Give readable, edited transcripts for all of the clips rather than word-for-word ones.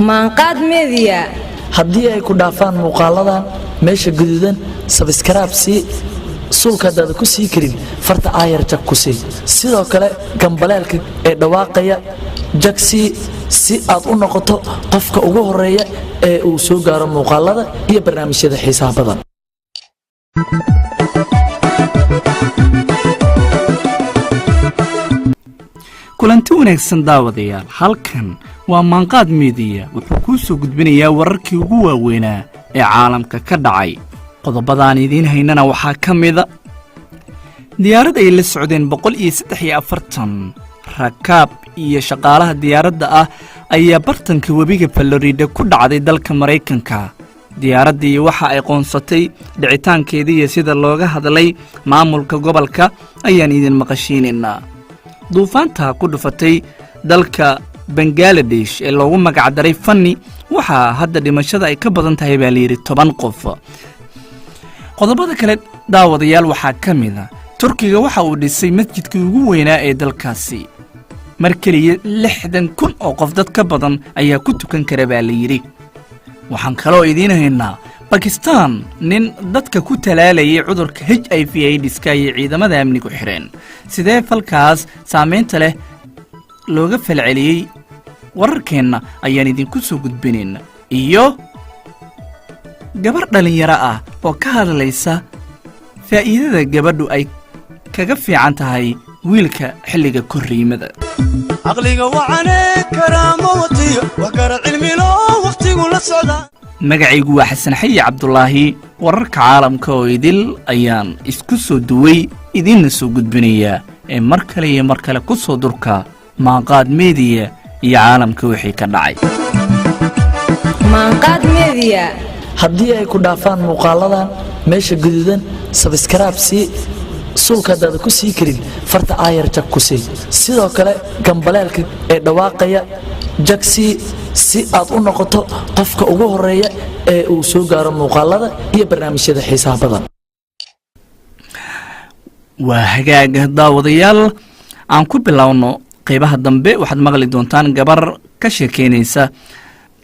maanqaad media haddii ay ku dhaafaan muuqaaladan meesha guduudan subscribe si sulkadaada ku sii karin farta aayar jag ku sii sidoo kale gambaleelka ee dhawaaqaya jagsi si aad u noqoto qofka ugu horeeya ee uu soo gaaro muuqaalada iyo barnaamijyada xiisaha badan kulanti wanaagsan daawadayaal halkan waa maanqaad media wuxuu kuu soo gudbinayaa wararkii ugu waaweynaa ee caalamka ka dhacay qodobadaan idiin haynana waxaa ka mida diyaarad ay la socdeen 143 rakaab iyo shaqaalaha diyaaradda ah ayaa bartanka webiga Florida ku dhacday dalka Mareykanka diyaaraddii waxa ay qoonsatay dhicitaankeedii iyo sida looga hadlay maamulka gobolka ayaan idin maqashiinaynaa duufaanta ku dhufatay dalka Bangladesh ee loogu magac daray Fanny waxa hadda dhimashada ay ka badan tahay baa la yiri 10 qof qodobada kale daawadayaal waxaa ka mid ah Turkiga waxa uu dhisay masjidkii ugu weynaa ee dalkaasi markaliya 60,000 oo qof dad ka badan ayaa ku tukan kara baa la yiri waxaan kaloo idiin haynaa Pakistan nin dadka ku talaalayay cudurka HIV/AIDS ay ciidamada amnigu xireen sidee falkaas saameynta leh looga falceliyay wararkeena ayaan idinku soo gudbinayna iyo gabar dhalinyaro ah oo ka hadlaysa faa'iidada gabadhu ay kaga fiican tahay wiilka xilliga korriimada aqliga wacane karaamowtiyo wakara cilmi loo waqtigu la socda magacaygu waa xasan xayi cabdulaahi wararka caalamka oo idil ayaan isku soo duway idinna soo gudbinayaa ee mar kale ku soo durka maanqaad media iyo caalamka wixii ka dhacay maanqaad media haddii ay ku dhaafaan muuqaaladan meesha guduudan subscribe si sulkadaada ku sii karin farta aayar jag ku sii sidoo kale gambaleelka ee dhawaaqaya jagsi si aad u noqoto qofka ugu horeeya ee uu soo gaaro muuqaalada iyo barnaamijyada xiisaha badan waa hagaaga daawadayaal aan ku bilowno qaybaha dambe waxaad maqli doontaan gabar ka sheekeynaysa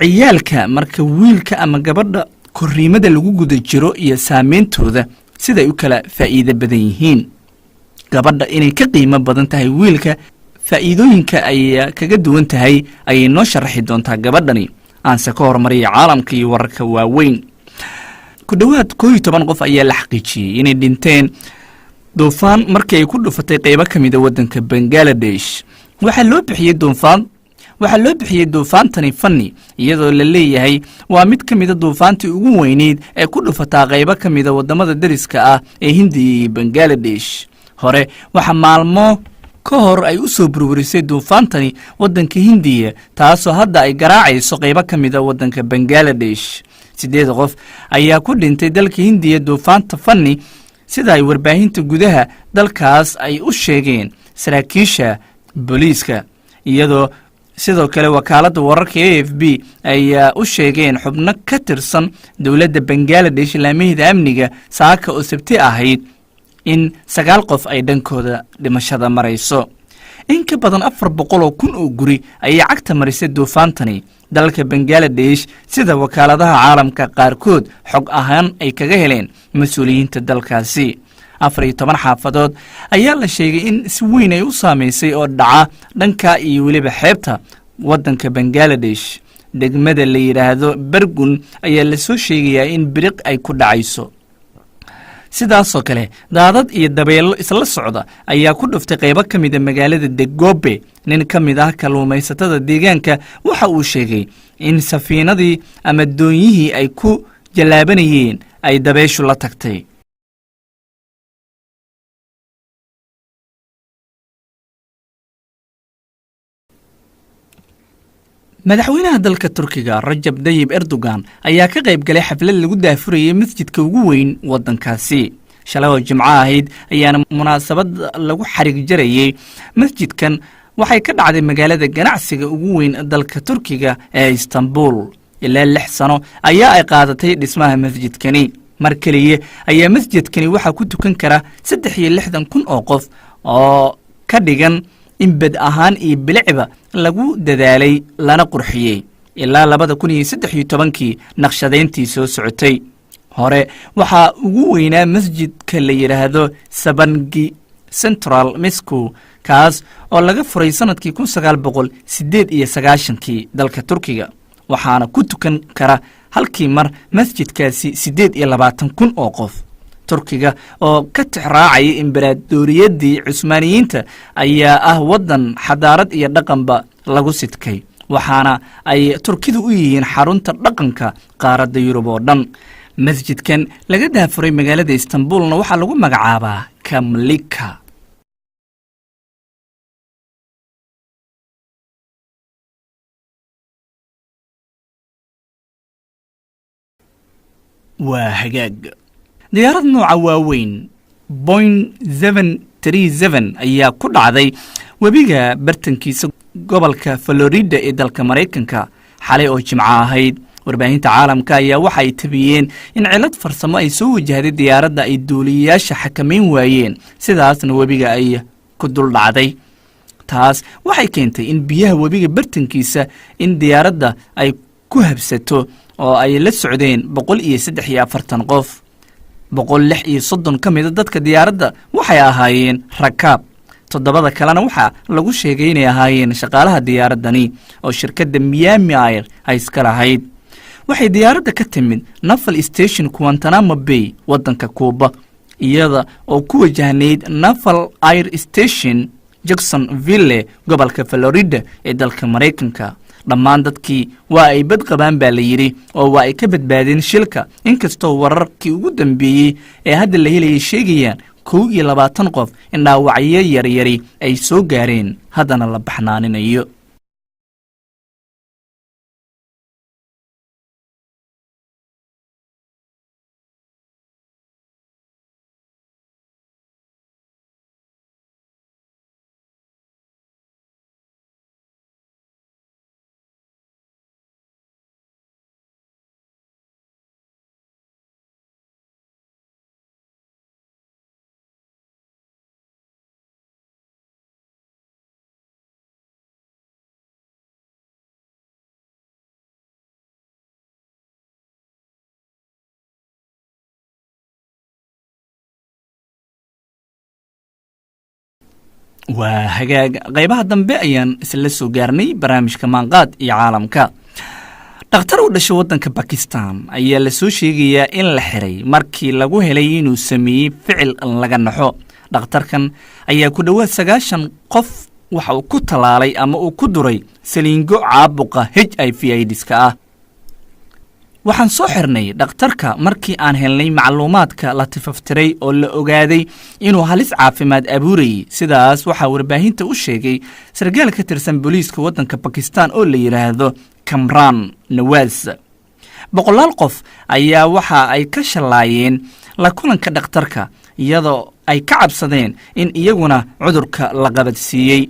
ciyaalka marka wiilka ama gabadha korriimada lagu guda jiro iyo saameyntooda siday u kala faa'iido badan yihiin gabadha inay ka qiimo badan tahay wiilka faa'iidooyinka ay kaga duwan tahay ayay noo sharaxi doontaa gabadhani aanse ka hormariya caalamka iyo wararka waaweyn ku dhowaad 11 qof ayaa la xaqiijiyey inay dhinteen duufaan markii ay ku dhufatay qaybo ka mid ah waddanka Bangladesh waxaa loo bixiyay duufaantani Fanny iyadoo la leeyahay waa mid ka mid ah duufaantii ugu weyneed ee ku dhufatay qaybo ka mid ah wadamada dariska ah ee Hindiya iyo Bangladesh hore waxa maalmo ka hor ay u soo burburisay duufaantani waddanka Hindiya taasoo hadda ay garaacayso qaybo ka mid ah waddanka Bangladesh 8 qof ayaa ku dhintay dalka Hindiya duufaanta Fanny sida ay warbaahinta gudaha dalkaas ay u sheegeen saraakiisha booliiska iyadoo sidoo kale wakaaladda wararka AFP ay u sheegeen xubno ka tirsan dawladda Bangladesh laamaheeda amniga saaka oo sabti ahayd in 9 qof ay dhankooda dhimashada marayso in ka badan 400,000 oo guri ayaa cagta marisay duufaantani dalka Bangladesh sida wakaaladaha caalamka qaarkood xog ahaan ay kaga heleen mas'uuliyiinta dalkaasi 14 xaafadood ayaa la sheegay in si weyn ay u saameysay oo dhaca dhanka iyo waliba xeebta waddanka Bangladesh degmada la yiraahdo Bargun ayaa la soo sheegayaa in biriq ay ku dhacayso sidaasoo kale daadad iyo dabeelo isla socda ayaa ku dhuftay qaybo ka mid ah magaalada Degobe nin ka mid ah kalluumaysatada deegaanka waxa uu sheegay in safiinadii ama doonyihii ay ku jalaabanayeen ay dabeeshu la tagtay madaxweynaha dalka Turkiga Rajab Tayyip Erdogan ayaa ka qayb galay xaflad lagu daafurayay masjidka ugu weyn waddankaasi shalay oo Jimco ahayd ayaana munaasabad lagu xarig jarayay masjidkan waxay ka dhacday magaalada ganacsiga ugu weyn dalka Turkiga ee Istanbul ilaa 6 sano ayaa ay qaadatay dhismaha masjidkani markaliye ayaa masjidkani waxa ku tukan kara 63,000 oo qof oo ka dhigan in bad ahaan iyo bilicba lagu dadaalay lana qurxiyay ilaa 2013 naqshadayntii soo socotay. hore waxaa ugu weynaa masjidka la yidhaahdo Sabangi Central Mosque kaas oo laga furay sanadkii 1998 dalka Turkiga, waxaana ku tukan kara halkii mar masjidkaasi 28,000 oo qof. Turkiga oo ka tixraacay imbaradoriyadii Cusmaaniyiinta ayaa ah wadan xadaarad iyo dhaqanba lagu sidkay, waxaana ay Turkidu u yihiin xarunta dhaqanka qaaradda Yurub oo dhan. masjidkan laga daafuray magaalada Istanbulna waxaa lagu magacaabaa Kamlika. waa hagaag diyaarad nooca waaweyn Boeing 737 ayaa ku dhacday webiga bartankiisa gobolka Florida ee dalka Mareykanka xalay oo Jimco ahayd. warbaahinta caalamka ayaa waxa ay tabiyeen in cilad farsamo ay soo wajahday diyaaradda ay duuliyayaasha xakameyn waayeen, sidaasna webiga ay ku dul dhacday. taas waxay keentay in biyaha webiga bartankiisa in diyaaradda ay ku habsato oo ay la socdeen 143 qof. 136 ka mid dadka diyaaradda waxay ahaayeen rakaab, 7 kalena waxaa lagu sheegay inay ahaayeen shaqaalaha diyaaradani oo shirkadda Miami Air ay iska lahayd. waxay diyaaradda ka timid Naval Station Guantanamo Bay wadanka Cuba, iyada oo ku wajahnayd Naval Air Station Jacksonville gobolka Florida ee dalka Mareykanka. dhammaan dadkii waa ay bad qabaan baa la yidhi oo waa ay ka badbaadeen shilka, inkastoo wararkii ugu dambeeyey ee hadda la helayay sheegayaan 21 qof in dhaawacyo yaryari ay soo gaareen, haddana la baxnaaninayo. waa hagaag qaybaha dambe ayaan isla soo gaarnay barnaamijka maanqaad iyo caalamka. dhakhtar u dhashay wadanka Pakistan ayaa la soo sheegayaa in la xiray markii lagu helay inuu sameeyay ficil laga naxo. dhakhtarkan ayaa ku dhawaad 90 qof waxa uu ku talaalay ama uu ku duray saliingo caabuqa HIV/AIDS-ka ah. waxaan soo xirnay dhakhtarka markii aan helnay macluumaadka la tifaftiray oo la ogaaday inuu halis caafimaad abuurayay, sidaas waxaa warbaahinta u sheegay sargaal ka tirsan booliiska wadanka Pakistan oo la yiraahdo Kamran Nawaz. 100 qof ayaa waxa ay ka shalaayeen la kulanka dhakhtarka iyadoo ay ka cabsadeen in iyaguna cudurka la qabadsiiyey.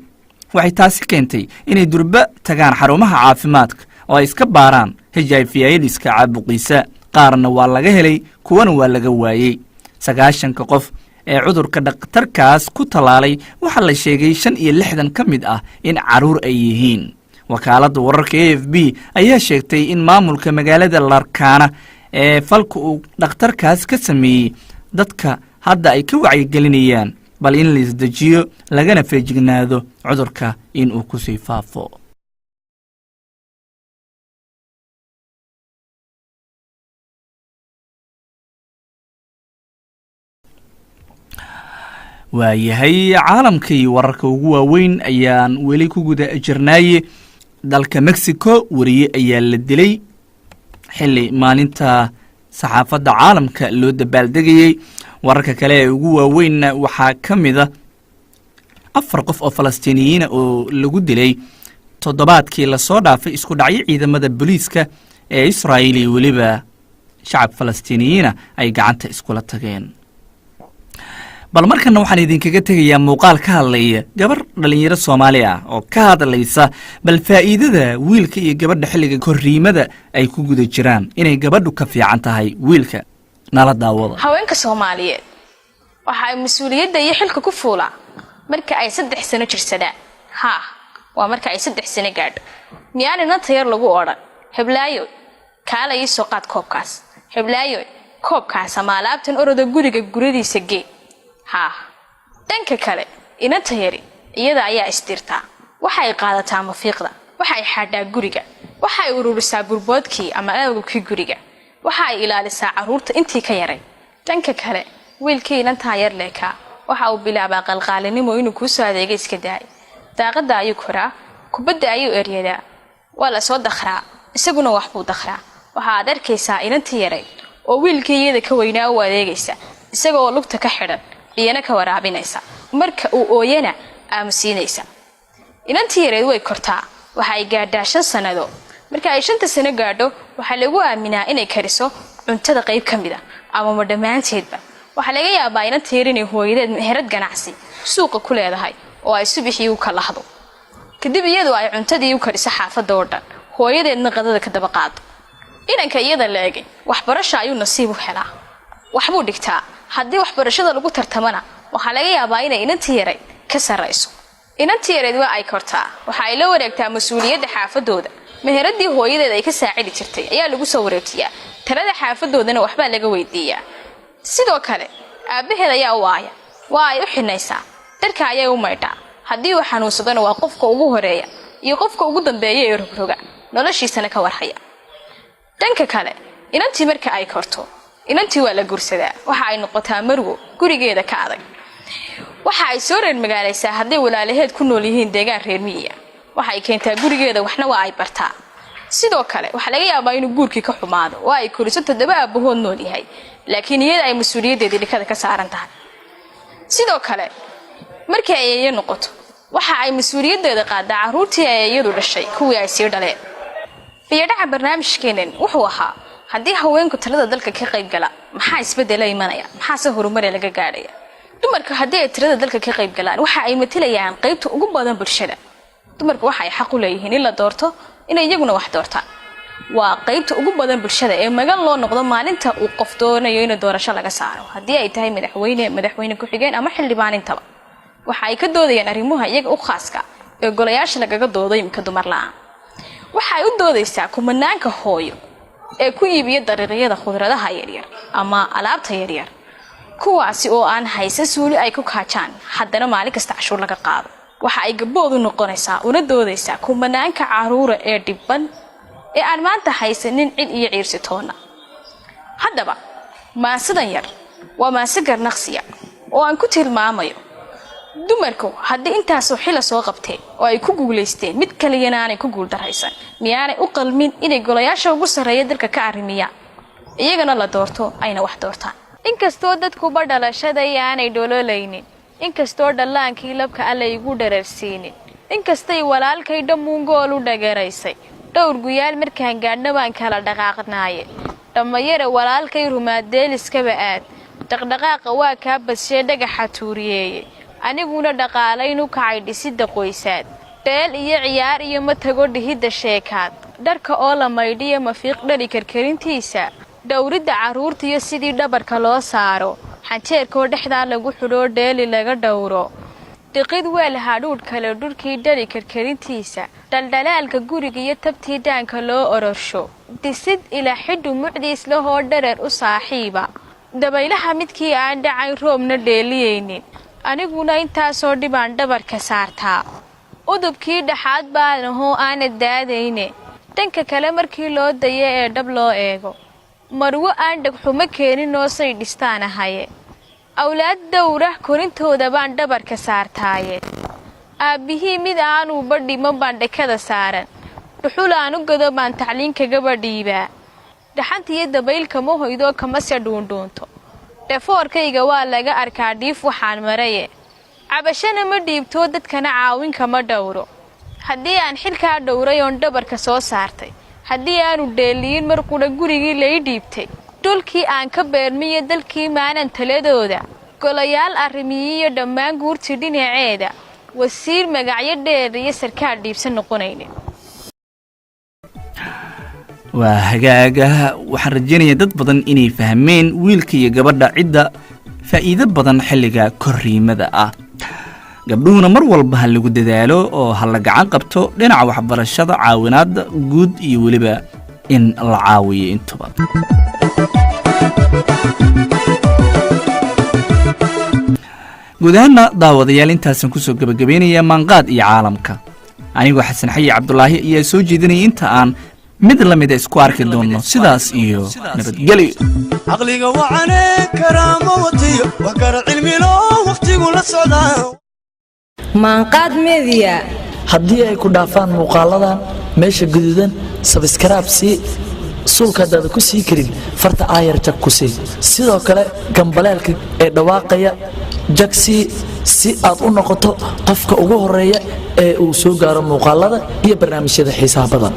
waxay taasi keentay inay durba tagaan xarumaha caafimaadka oo ay iska baaraan HIV/AIDS-ka caabuqiisa. qaarna waa laga helay, kuwana waa laga waayey. 90 qof ee cudurka dhakhtarkaas ku talaalay waxaa la sheegay 65 ka mid ah in caruur ay yihiin. wakaaladda wararka AFP ayaa sheegtay in maamulka magaalada Larkana ee falka uu dhakhtarkaas ka sameeyey dadka hadda ay ka wacyigelinayaan bal in la isdejiyo lagana feejignaado cudurka in uu ku sii faafo. waayahay caalamkii wararka ugu waaweyn ayaan weli ku guda jirnaaye. dalka Mexico wariye ayaa la dilay xilli maalinta saxaafadda caalamka loo dabaaldegayay. wararka kale ee ugu waaweyn waxaa ka mid ah 4 qof oo Falastiiniyiin oo lagu dilay toddobaadkii la soo dhaafay isku dhacyo ciidamada booliiska ee Israa'iil iyo weliba shacab Falastiiniyiin ay gacanta iskula tageen. bal markana waxaan idinkaga tegayaa muuqaal ka hadlaya gabar dhalinyaro Soomaali ah oo ka hadlaysa bal faa'iidada wiilka iyo gabadha xilliga korriimada ay ku guda jiraan inay gabadhu ka fiican tahay wiilka. nala daawada. haweenka Soomaaliyeed waxa ay mas'uuliyadda iyo xilka ku fuula marka ay 3 sano jirsadaan. waa marka ay 3 sano gaadho. miyaanina tayar lagu oran heblaayo kaala ii soo qaad koobkaas heblaayo koobkaas ama alaabtan oroda guriga guradiisa gee haa dhanka kale inanta yari iyada ayaa istirtaa waxay qaadataa mafiiqda waxay xadhaa guriga waxay ururisaa burboodkii ama aagukii guriga waxay ilaalisaa caruurta intii ka yaray dhanka kale wiilkii inantaa yar leekaa waxa uu bilaabaa qalqaalinimo inuu ku soo adeegay iska daay daaqada ayuu koraa kubadda ayuu eryadaa waa la soo dakhraa isaguna wax buu dakhraa waxaad arkaysaa inantii yaray oo wiilkii iyada ka weynaa u adeegaysa isagoo lugta ka xidhan biyana ka waraabinaysa marka uu ooyana aamusiinaysa inantii yareed way kortaa waxay gaadhaa 5 sanado marka ay 5 sano gaadho waxa lagu aaminaa inay kariso cuntada qayb ka mid ah ama dhammaanteedba waxa laga yaabaa inantii yar inay hooyadeed meherad ganacsi suuqa ku leedahay oo ay subaxii u kala lahdo kadib iyadu ay cuntadii u kariso xaafadda oo dhan hooyadeedna qadada ka daba qaado inanka iyada leegay waxbarasho ayuu nasiib u helaa waxbuu dhigtaa haddii waxbarashada lagu tartamana waxa laga yaabaa inay inantii yaray ka sareyso inantii yareed waa ay kortaa waxa ay la wareegtaa mas'uuliyadda xaafadooda meheradii hooyadeed ay ka saacidi jirtay ayaa lagu soo wareejiyaa talada xaafadoodana waxba laga weydiiyaa sidoo kale aabaheed ayaa waaya waa ay u xinaysaa darka ayay u maydhaa haddii uu xanuunsadana waa qofka ugu horeeya iyo qofka ugu dambeeya ee rogroga noloshiisana ka warhaya dhanka kale inantii marka ay korto inantii waa la gursadaa waxa ay noqotaa marwo gurigeeda ka adag waxa ay soo reer magaalaysaa haddii walaalaheed ku nool yihiin deegaan reer miyiga waxa ay keentaa gurigeeda waxna waa ay bartaa sidoo kale waxa laga yaabaa inuu guurkii ka xumaado waa ay koriso 7 aabahood nool yahay laakiin iyada ay mas'uuliyadeedii dhikada ka saaran tahay sidoo kale markii ay yeeyo noqoto waxa ay mas'uuliyadeeda qaadaa caruurtii ay iyadu dhashay kuwii ay sii dhaleen biyadhaca barnaamijkeenan wuxuu ahaa haddii haweenku talada dalka ka qayb gala maxaa isbedel imanaya maxaa se horumar laga gaadhaya dumarka haddii ay talada dalka ka qayb galaan waxa ay matalayaan qaybta ugu badan bulshada dumarku waxa ay xaq u leeyihiin in la doorto inay iyaguna wax doortaan waa qaybta ugu badan bulshada ee magan loo noqdo maalinta uu qof doonayo in doorasho laga saaro haddii ay tahay madaxweyne ku xigeen ama xildhibaanintaba waxa ay ka doodayaan arrimaha iyaga u khaaska ee golayaasha lagaga doodo imka dumar la'aan waxa ay u doodaysaa kumanaanka hooyo ee ku iibiya dariiqyada khudradaha yaryar ama alaabta yaryar kuwaasi oo aan haysan suuli ay ku kaajaan haddana maalin kasta cashuur laga qaado waxa ay gaboodu noqonaysaa una doodaysaa kumanaanka caruura ee dhibban ee aan maanta haysanin cid iyo ciirsitoona haddaba maasidan yar waa maasigar naqsiya oo aan ku tilmaamayo dumarku haddii intaasoo xila soo qabteen oo ay ku guulaysteen mid kaliyana aanay ku guuldaraysan miyaanay u qalmin inay golayaasha ugu sarreeya dalka ka arrimiyaan iyagana la doorto ayna wax doortaan inkastoo dadkuba dhalashada aanay dholoolaynin inkastoo dhallaankii labka alle igu dhararsiinin inkastay walaalkay dhammuun gool u dhagaraysay dhowr guyaal markaan gaadhna baan kala dhaqaaqnaaye dhammayare walaalkay rumaadeeliskaba aad dhaqdhaqaaqa waa kaa badshe dhagaxa tuuriyeeye aniguna dhaqaalaynu kacay dhisidda qoysaad dheel iyo ciyaar iyo ma tago dhihidda sheekaad dharka oo la maydhiyo mafiiq dhali karkarintiisa dhowridda carruurta iyo sidii dhabarka loo saaro xanjeerkoo dhexdaa lagu xidhoo dheeli laga dhowro dhiqid weel hadhuudh kale dhurkii dhali karkarintiisa dhaldhalaalka guriga iyo tabtii dhaanka loo ororsho dhisid ilaa xidhu mucdiis lahoo dhareer u saaxiiba dabaylaha midkii aan dhacayn roobna dheeliyeynin aniguna intaasoo dhibaan dhabarka saartaa udubkii dhaxaad baanahoo aana daadayne dhanka kale markii loo dayo ee dhab loo eego marwo aan dhagxumo keeninoo say dhistaan ahaye awlaad dowra korintooda baan dhabarka saartaaye aabbihii mid aanuu badhimo baan dhakada saaran dhuxul aan u gado baan tacliin kagaba dhiibaa dhaxantiiyo dabaylka ma hoydoo kamase dhuundhuunto dhafoorkayga waa laga arkaa dhiif waxaan maraye cabashana ma dhiibtoo dadkana caawinka ma dhowro haddii aan xilkaa dhowray oon dhabarka soo saartay haddii aanu dheeliyin mar qudha gurigii lay dhiibtay dhulkii aan ka beermiyo dalkii maanan taladooda golayaal arrimiyiyo dhammaan guurtii dhinaceeda wasiir magacyo dheer iyo sarkaal dhiibsan noqonaynin waa hagaaga waxaan rajaynayaa dad badan inay fahmeen wiilka iyo gabadha cidda faa'iido badan xilliga korriimada ah gabdhuhuna mar walba ha lagu dadaalo oo ha la gacan qabto dhinaca waxbarashada caawinaadda guud iyo weliba in la caawiyo intuba guud ahaana daawadayaal intaasan kusoo gabagabeynaya maanqaad iyo caalamka anigoo xasan xayi cabdulaahi ayaa soo jeedinaya inta aan mid la mida isku arki doono sidaas iyo nabadgelyo caqliga wacane karaamo watiyo wax kara cilmilo waqtigu la socdaa maanqaad media haddii ay ku dhaafaan muuqaaladan meesha guduudan sabskaraab sii suulka haddaada ku sii karin farta aayar jag ku sii sidoo kale gambaleelka ee dhawaaqaya jagsii si aad u noqoto qofka ugu horeeya ee uu soo gaaro muuqaalada iyo barnaamijyada xiisaha badan